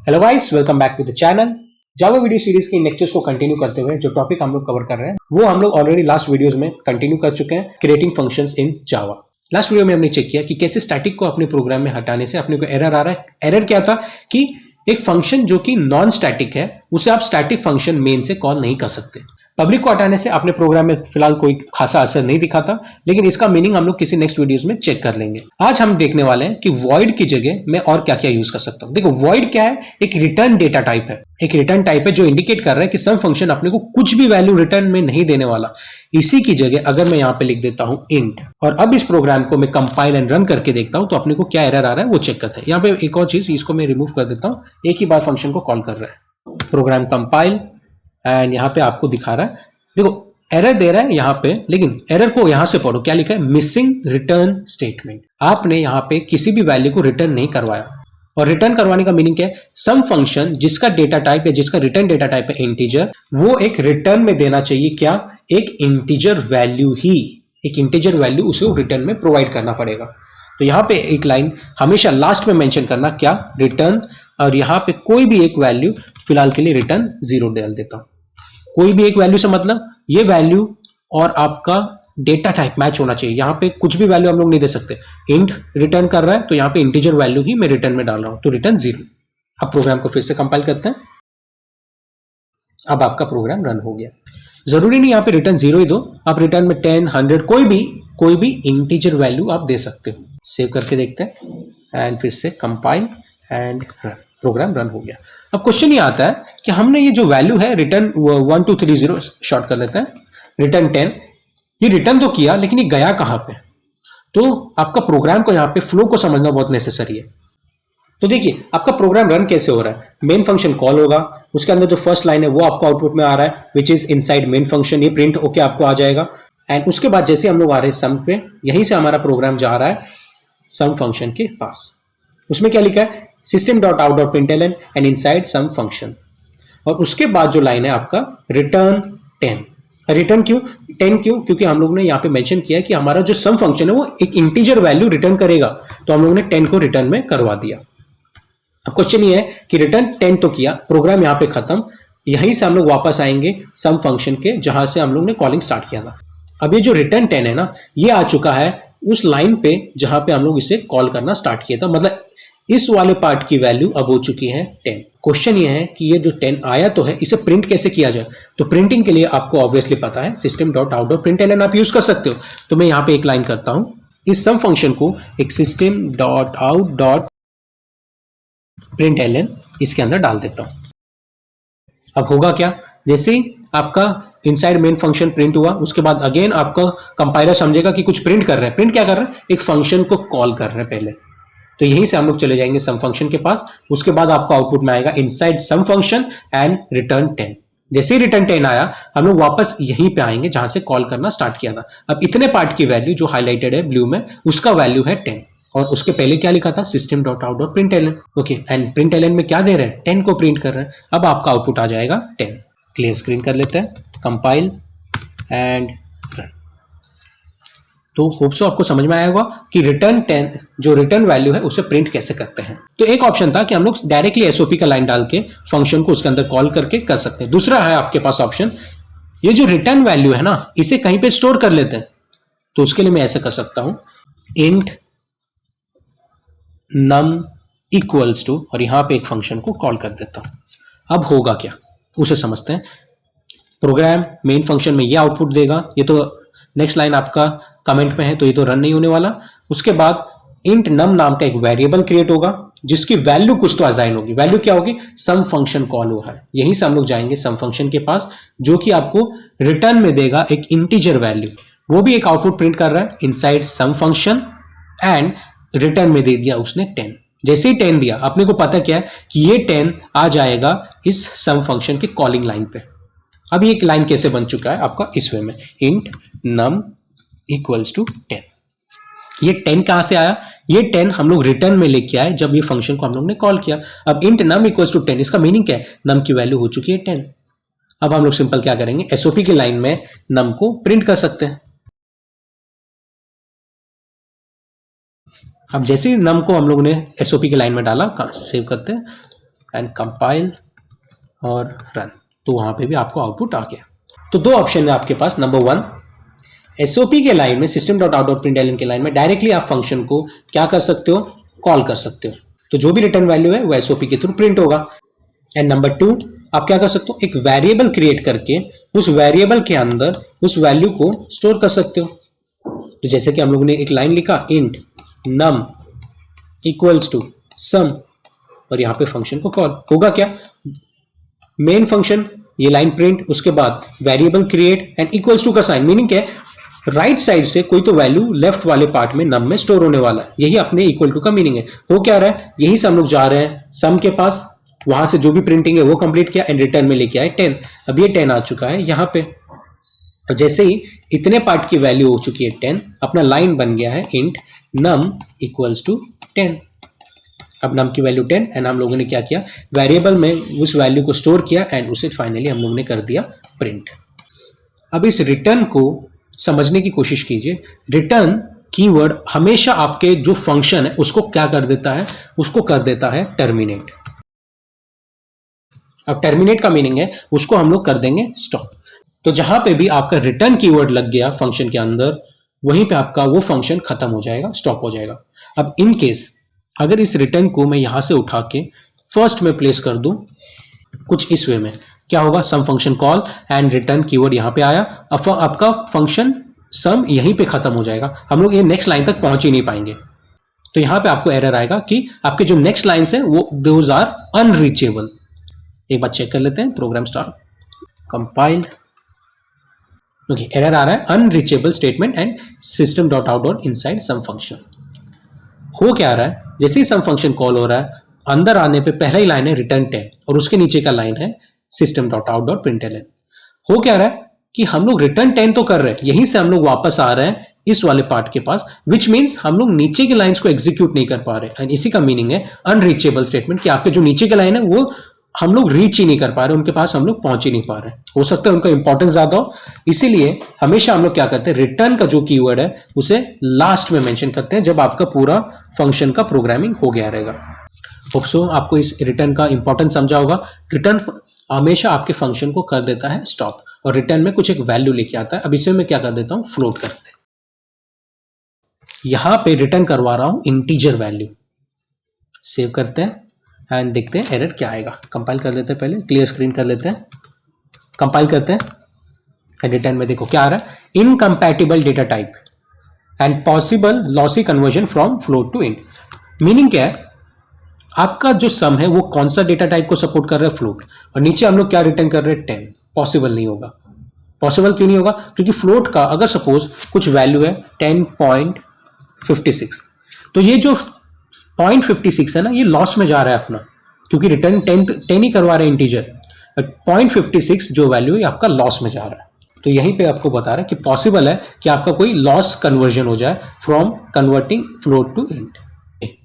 Hello guys, welcome back to the channel. Java video series के lectures को continue करते हुए जो टॉपिक हम लोग कवर कर रहे हैं वो हम लोग ऑलरेडी लास्ट वीडियोस में कंटिन्यू कर चुके हैं, creating functions in Java. Last video में हमने चेक किया कि कैसे स्टैटिक को अपने प्रोग्राम में हटाने से अपने को एरर आ रहा है। एरर क्या था कि एक फंक्शन जो कि नॉन स्टैटिक है उसे आप स्टैटिक फंक्शन मेन से कॉल नहीं कर सकते। पब्लिक को हटाने से अपने प्रोग्राम में फिलहाल कोई खासा असर नहीं दिखाता, लेकिन इसका मीनिंग हम लोग किसी नेक्स्ट वीडियोस में चेक कर लेंगे। आज हम देखने वाले हैं कि वॉइड की जगह मैं और क्या क्या यूज कर सकता हूं। देखो, वॉइड क्या है? एक रिटर्न डेटा टाइप है। एक रिटर्न टाइप है जो इंडिकेट कर रहा है कि सम फंक्शन अपने को कुछ भी वैल्यू रिटर्न में नहीं देने वाला। इसी की जगह अगर मैं यहां पे लिख देता हूं इंट, और अब इस प्रोग्राम को मैं कंपाइल एंड रन करके देखता हूं तो अपने को क्या एरर आ रहा है वो चेक करते हैं। यहां पे एक और चीज, इसको मैं रिमूव कर देता हूं। एक ही बार फंक्शन को कॉल कर रहा है। प्रोग्राम कंपाइल एंड यहां पे आपको दिखा रहा है, देखो एरर दे रहा है यहां पे, लेकिन एरर को यहां से पढ़ो। क्या लिखा है? Missing return statement. आपने यहां पे किसी भी वैल्यू को रिटर्न नहीं करवाया। और रिटर्न करवाने का मीनिंग क्या है? सम फंक्शन जिसका डेटा टाइप है, जिसका रिटर्न डेटा टाइप है इंटीजर, वो एक रिटर्न में देना चाहिए क्या? एक इंटीजर वैल्यू ही। एक इंटीजर वैल्यू उसे रिटर्न में प्रोवाइड करना पड़ेगा। तो यहां पे एक लाइन हमेशा लास्ट में मेंशन करना, क्या? रिटर्न, और यहां पे कोई भी एक वैल्यू, फिलहाल के लिए रिटर्न 0 डाल देता हूं। कोई भी एक वैल्यू से मतलब ये वैल्यू और आपका डेटा टाइप मैच होना चाहिए। यहां पे कुछ भी वैल्यू हम लोग नहीं दे सकते। इंट रिटर्न कर रहा है तो यहां पे इंटीजर वैल्यू ही मैं रिटर्न में डाल रहा हूं, तो रिटर्न 0। अब प्रोग्राम को फिर से कंपाइल करते हैं। अब आपका प्रोग्राम रन हो गया। जरूरी नहीं यहां पे रिटर्न 0 ही दो, आप रिटर्न में 10, 100 कोई भी इंटीजर वैल्यू आप दे सकते हो। सेव करके देखते हैं एंड फिर से compile and run. Program run हो गया। अब क्वेश्चन ये आता है कि हमने ये जो वैल्यू है रिटर्न 1230 शॉर्ट कर लेते हैं, रिटर्न 10, ये रिटर्न तो किया लेकिन ये गया कहां पे? तो आपका प्रोग्राम को यहां पे फ्लो को समझना बहुत नेसेसरी है। तो देखिए आपका प्रोग्राम रन कैसे हो रहा है। मेन फंक्शन कॉल होगा, उसके अंदर जो फर्स्ट लाइन है वो आपको आउटपुट में आ रहा है, which is inside main function. ये प्रिंट होके आपको आ जाएगा। एंड उसके बाद जैसे हम लोग आ रहे हैं सम पे, यहीं से हमारा प्रोग्राम जा रहा है सम फंक्शन के पास। उसमें क्या लिखा है? system.out.println and inside some function. और उसके बाद जो लाइन है आपका रिटर्न 10। रिटर्न क्यों 10? क्यों? क्योंकि हम लोग ने यहाँ पे मेंशन किया कि हमारा जो सम फंक्शन है वो एक इंटीजर वैल्यू रिटर्न करेगा, तो हम लोग ने 10 को रिटर्न में करवा दिया। अब क्वेश्चन ये है कि रिटर्न 10 तो किया, प्रोग्राम यहाँ पे खत्म। यहीं से हम लोग वापस आएंगे सम फंक्शन के, जहां से हम लोग ने कॉलिंग स्टार्ट किया था। अब ये जो रिटर्न 10 है ना, ये आ चुका है उस लाइन पे जहां पे हम लोग इसे कॉल करना स्टार्ट किया था। मतलब इस वाले पार्ट की वैल्यू अब हो चुकी है 10। क्वेश्चन ये है कि ये जो 10 आया तो है, इसे प्रिंट कैसे किया जाए? तो प्रिंटिंग के लिए आपको ऑब्वियसली पता है system.out.println आप यूज कर सकते हो। तो मैं यहां पे एक लाइन करता हूं, इस सम फंक्शन को एक system.out.println इसके अंदर डाल देता हूं। अब होगा क्या? जैसे ही आपका इनसाइड मेन फंक्शन प्रिंट हुआ, उसके बाद अगेन आपका कंपाइलर समझेगा कि कुछ प्रिंट कर रहे हैं। प्रिंट क्या कर रहे हैं? एक फंक्शन को कॉल कर रहे हैं पहले। तो यहीं से हम लोग चले जाएंगे सम फंक्शन के पास। उसके बाद आपको आउटपुट में आएगा inside some function and return 10। जैसे ही रिटर्न 10 आया, हम लोग वापस यहीं पे आएंगे जहां से कॉल करना स्टार्ट किया था। अब इतने पार्ट की वैल्यू जो हाईलाइटेड है ब्लू में, उसका वैल्यू है 10। और उसके पहले क्या लिखा था? system.out.println। ओके, एंड println में क्या दे रहे हैं? 10 को प्रिंट कर रहे हैं। अब आपका आउटपुट आ जाएगा 10। क्लियर स्क्रीन कर लेते हैं, कंपाइल एंड रन। तो होप सो आपको समझ में आया होगा कि रिटर्न 10 जो रिटर्न वैल्यू है उसे प्रिंट कैसे करते हैं। तो एक ऑप्शन था कि हम लोग डायरेक्टली एसओपी का लाइन डाल के फंक्शन को उसके अंदर कॉल करके कर सकते हैं। दूसरा है आपके पास ऑप्शन, ये जो रिटर्न वैल्यू है ना, इसे कहीं पे स्टोर कर लेते हैं। तो उसके लिए मैं ऐसे कर सकता हूं, इंट num इक्वल्स टू, और यहां पे एक फंक्शन को कॉल कर देता हूं। अब होगा क्या उसे समझते हैं। प्रोग्राम मेन फंक्शन में ये आउटपुट देगा। ये तो नेक्स्ट लाइन आपका कमेंट में है तो ये तो रन नहीं होने वाला। उसके बाद इंट नम नाम का एक वेरिएबल क्रिएट होगा जिसकी वैल्यू कुछ तो असाइन होगी। वैल्यू क्या होगी? सम फंक्शन कॉल हुआ है। यहीं से हम लोग जाएंगे सम फंक्शन के पास, जो कि आपको रिटर्न में देगा एक इंटीजर वैल्यू। वो भी एक आउटपुट प्रिंट कर रहा है inside some function, and return में दे दिया उसने 10। जैसे ही 10 दिया, अपने को पता क्या है कि ये 10 आ जाएगा इस सम फंक्शन के कॉलिंग लाइन पे। अब ये एक लाइन कैसे बन चुका है आपका? इस वे में, इंट नम इक्वल्स टू 10। ये 10 कहां से आया? ये 10 हम लोग रिटर्न में लेके आए जब ये फंक्शन को हम लोग ने कॉल किया। अब इंट नम इक्वल्स टू 10, इसका मीनिंग क्या है? नम की वैल्यू हो चुकी है 10। अब हम लोग सिंपल क्या करेंगे, एसओपी की लाइन में नम को प्रिंट कर सकते हैं। अब जैसे ही नम को हम लोग ने एसओपी की लाइन में डाला, सेव करते हैं, एंड कंपाइल और रन, तो वहां पे भी आपको आउटपुट आ गया। तो दो ऑप्शन है आपके पास। नंबर 1, एसओपी के लाइन में system.out.println के लाइन में डायरेक्टली आप फंक्शन को क्या कर सकते हो, कॉल कर सकते हो, तो जो भी रिटर्न वैल्यू है वो एसओपी के थ्रू प्रिंट होगा। एंड नंबर 2, आप क्या कर सकते हो, एक वेरिएबल क्रिएट करके उस वेरिएबल के अंदर उस वैल्यू को स्टोर कर सकते हो। तो जैसे कि हम लोगों ने एक लाइन लिखा int num equals to sum, और यहां पे फंक्शन को कॉल होगा क्या, मेन फंक्शन ये लाइन प्रिंट, उसके बाद variable create and equals to का साइन, मीनिंग क्या है, राइट साइड से कोई तो वैल्यू लेफ्ट वाले पार्ट में नम में स्टोर होने वाला है। यही अपने इक्वल टू का मीनिंग है। हो क्या रहा है, यही से हम लोग जा रहे हैं सम के पास, वहां से जो भी प्रिंटिंग है वो कंप्लीट किया एंड रिटर्न में लेके आए 10। अब ये 10 आ चुका है यहाँ पे, जैसे ही इतने पार्ट की वैल्यू हो चुकी है 10, अपना लाइन बन गया है इंट नम इक्वल्स टू 10। अब नम की वैल्यू 10 एंड हम लोगों ने क्या किया, वेरिएबल में उस वैल्यू को स्टोर किया एंड उसे फाइनली हम लोगों ने कर दिया प्रिंट। अब इस रिटर्न को समझने की कोशिश कीजिए। रिटर्न कीवर्ड हमेशा आपके जो फंक्शन है उसको क्या कर देता है, उसको कर देता है टर्मिनेट। अब टर्मिनेट का मीनिंग है उसको हम लोग कर देंगे स्टॉप। तो जहां पे भी आपका रिटर्न कीवर्ड लग गया फंक्शन के अंदर, वहीं पे आपका वो फंक्शन खत्म हो जाएगा, स्टॉप हो जाएगा। अब इन केस अगर इस रिटर्न को मैं यहां से उठा के फर्स्ट में प्लेस कर दूं कुछ इस वे में, क्या होगा, some function call and return keyword यहां पे आया, अब आपका फंक्शन सम यहीं पे खत्म हो जाएगा, हम लोग ये नेक्स्ट लाइन तक पहुंच ही नहीं पाएंगे। तो यहां पे आपको एरर आएगा कि आपके जो नेक्स्ट लाइंस है वो दोज आर अनरीचेबल। एक बार चेक कर लेते हैं, program start, compile, okay, error आ रहा है unreachable statement and system dot out dot inside some function. हो क्या रहा है, जैसे ही सम फंक्शन कॉल हो रहा है, अंदर आने पे पहला ही लाइन है रिटर्न 10 और उसके नीचे का लाइन है system dot out dot println. हो क्या रहा है कि हम लोग रिटर्न 10 तो कर रहे हैं, यहीं से हम लोग वापस आ रहे हैं इस वाले पार्ट के पास, विच मीन्स हम लोग नीचे के लाइंस को एग्जीक्यूट नहीं कर पा रहे, एंड इसी का मीनिंग है अनरीचेबल स्टेटमेंट, कि आपके जो नीचे के लाइन है वो हम लोग रीच ही नहीं कर पा रहे, उनके पास हम लोग पहुंच ही नहीं पा रहे। हो सकता है उनका इंपॉर्टेंस ज्यादा हो, इसीलिए हमेशा हम लोग क्या करते हैं, रिटर्न का जो कीवर्ड है उसे लास्ट में मेंशन करते हैं जब आपका पूरा फंक्शन का प्रोग्रामिंग हो गया रहेगा। होप सो आपको इस रिटर्न का इंपॉर्टेंस समझा होगा। रिटर्न हमेशा आपके फंक्शन को कर देता है स्टॉप और रिटर्न में कुछ एक वैल्यू लेके आता है। अब इसे मैं क्या कर देता हूं, फ्लोट कर देता हूं। यहां पे रिटर्न करवा रहा हूं इंटीजर वैल्यू। सेव करते हैं एंड देखते हैं एरर क्या आएगा। कंपाइल कर लेते हैं, पहले क्लियर स्क्रीन कर लेते हैं, कंपाइल करते हैं एंड रिटर्न में देखो क्या आ रहा है, incompatible data type and possible lossy conversion from float to int. Meaning क्या है, आपका जो सम है वो कौन सा डेटा टाइप को सपोर्ट कर रहा है, फ्लोट, और नीचे हम लोग क्या रिटर्न कर रहे हैं 10। पॉसिबल नहीं होगा। पॉसिबल क्यों नहीं होगा, क्योंकि फ्लोट का अगर सपोज कुछ वैल्यू है 10.56, तो ये जो 0.56 है ना, ये लॉस में जा रहा है अपना, क्योंकि रिटर्न 10 ही करवा रहे हैं इंटीजर, 0.56 जो वैल्यू है आपका लॉस में जा रहा है। तो यहीं पे आपको बता रहा है कि पॉसिबल है कि आपका कोई लॉस कन्वर्जन हो जाए from converting float to int.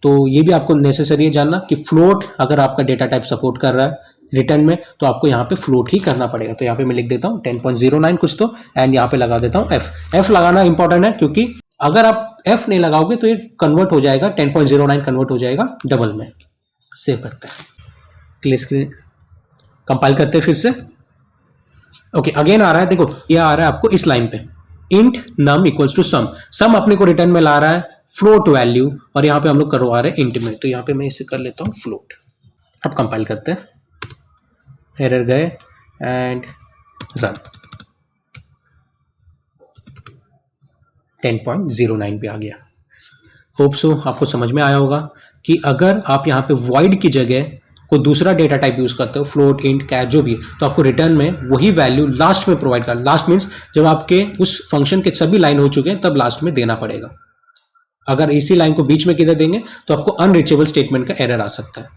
तो ये भी आपको नेसेसरी है जानना कि फ्लोट अगर आपका डेटा टाइप सपोर्ट कर रहा है रिटर्न में, तो आपको यहाँ पे फ्लोट ही करना पड़ेगा। तो यहाँ पे मैं लिख देता हूँ 10.09 कुछ तो, एंड यहाँ पे लगा देता हूँ एफ लगाना इंपॉर्टेंट है, क्योंकि अगर आप एफ नहीं लगाओगे तो ये कन्वर्ट हो जाएगा, 10.09 कन्वर्ट हो जाएगा डबल में। सेव करते हैं, क्लियर स्क्रीन, कंपाइल करते हैं फिर से। ओके, अगेन आ रहा है, देखो ये आ रहा है आपको इस लाइन पे, इंट नम इक्वल्स टू सम। सम अपने को रिटर्न में ला रहा है फ्लोट वैल्यू, और यहाँ पे हम लोग करवा रहे हैं इंट में, तो यहाँ पे मैं इसे कर लेता हूँ फ्लोट। अब कंपाइल करते हैं, एरर गए एंड रन, 10.09 पे आ गया। होप सो आपको समझ में आया होगा कि अगर आप यहाँ पे void की जगह कोई दूसरा डेटा टाइप यूज करते हो, फ्लोट, इंट, कैर जो भी है, तो आपको रिटर्न में वही वैल्यू लास्ट में प्रोवाइड करना। लास्ट मीन्स जब आपके उस फंक्शन के सभी लाइन हो चुके हैं तब लास्ट में देना पड़ेगा। अगर इसी लाइन को बीच में किधर देंगे तो आपको अनरीचेबल स्टेटमेंट का एरर आ सकता है।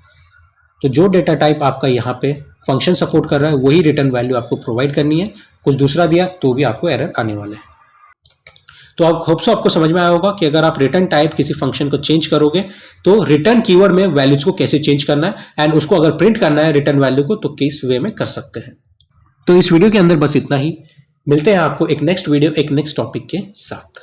तो जो डेटा टाइप आपका यहाँ पे फंक्शन सपोर्ट कर रहा है वही रिटर्न वैल्यू आपको प्रोवाइड करनी है। कुछ दूसरा दिया तो भी आपको एरर आने वाले हैं। तो आप होप सो आपको समझ में आया होगा कि अगर आप रिटर्न टाइप किसी फंक्शन को चेंज करोगे तो रिटर्न कीवर्ड में वैल्यूज को कैसे चेंज करना है, एंड उसको अगर प्रिंट करना है रिटर्न वैल्यू को तो किस वे में कर सकते हैं। तो इस वीडियो के अंदर बस इतना ही, मिलते हैं आपको एक नेक्स्ट वीडियो एक नेक्स्ट टॉपिक के साथ।